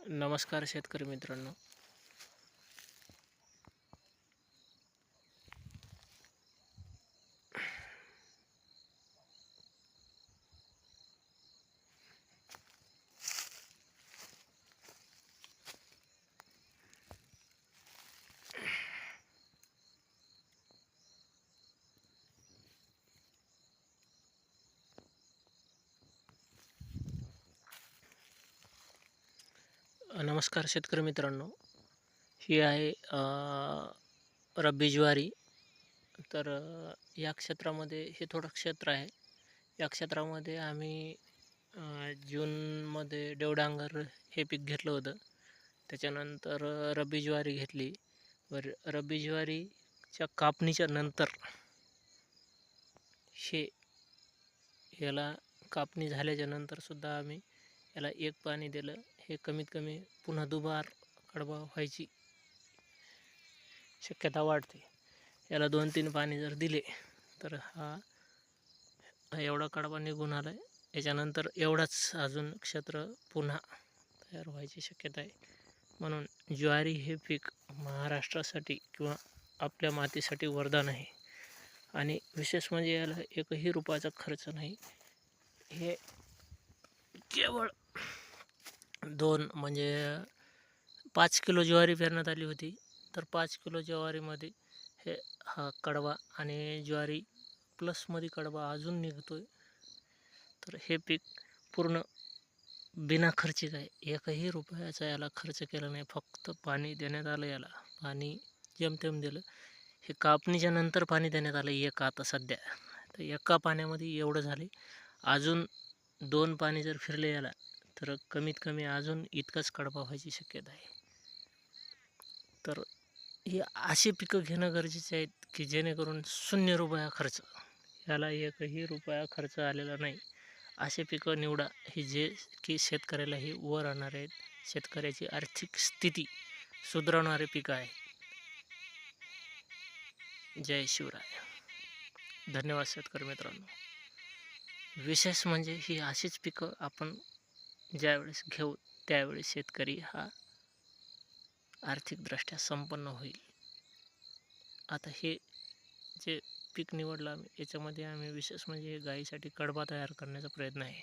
नमस्कार शेतकरी मित्रांनो. नमस्कार शेतकरी मित्रांनो. ही आहे रब्बी ज्वारी. तर या क्षेत्रामध्ये हे थोडं क्षेत्र आहे. या क्षेत्रामध्ये आम्ही जूनमध्ये देवडांगर हे पीक घेतलं होतं. त्याच्यानंतर रब्बी ज्वारी घेतली. रब्बी ज्वारीच्या कापणीच्या नंतर याला कापणी झाल्याच्या नंतर सुद्धा आम्ही याला एक पाणी दिलं. हे कमीत कमी पुन्हा दुबार कडबा व्हायची शक्यता वाढते. याला 2-3 पाणी जर दिले तर हा एवढा कडबा निघून आला आहे. याच्यानंतर एवढाच अजून क्षेत्र पुन्हा तयार व्हायची शक्यता आहे. म्हणून ज्वारी हे पीक महाराष्ट्रासाठी किंवा आपल्या मातीसाठी वरदान आहे. आणि विशेष म्हणजे याला एकही रुपयाचा खर्च नाही. हे केवळ 5 किलो ज्वारी पेरण्यात आली होती. तर 5 किलो ज्वारीमध्ये हा कडबा आणि ज्वारी प्लसमध्ये कडबा अजून निघतोय. तर हे पीक पूर्ण बिना खर्चिक आहे. एकही रुपयाचा याला खर्च केला नाही. फक्त पाणी देण्यात आलं. याला पाणी जेमतेम दिलं. हे कापणीच्या नंतर पाणी देण्यात आलं आता सध्या. तर एका पाण्यामध्ये एवढं झाले. अजून 2 पाणी जर फिरले याला तर कमीत कमी अजून इतकाच कडबा व्हायची शक्यता आहे. तर ही अशी पिकं घेणं गरजेचे आहेत की जेणेकरून 0 रुपया खर्च. याला एकही रुपया खर्च आलेला नाही. असे पिकं निवडा जे की शेतकऱ्यालाही वर आणणारे आहेत. शेतकऱ्याची आर्थिक स्थिती सुधारणारे पिकं आहेत. जय शिवराय. धन्यवाद शेतकरी मित्रांनो. विशेष म्हणजे ही अशीच पिकं आपण ज्यावेळेस घेऊ त्यावेळेस शेतकरी हा आर्थिकदृष्ट्या संपन्न होईल. आता हे जे पीक निवडलं आम्ही याच्यामध्ये आम्ही विशेष म्हणजे गाईसाठी कडबा तयार करण्याचा प्रयत्न आहे.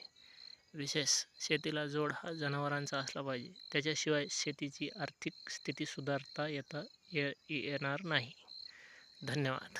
विशेष शेतीला जोड हा जनावरांचा असला पाहिजे. त्याच्याशिवाय शेतीची आर्थिक स्थिती सुधारता येणार नाही. धन्यवाद.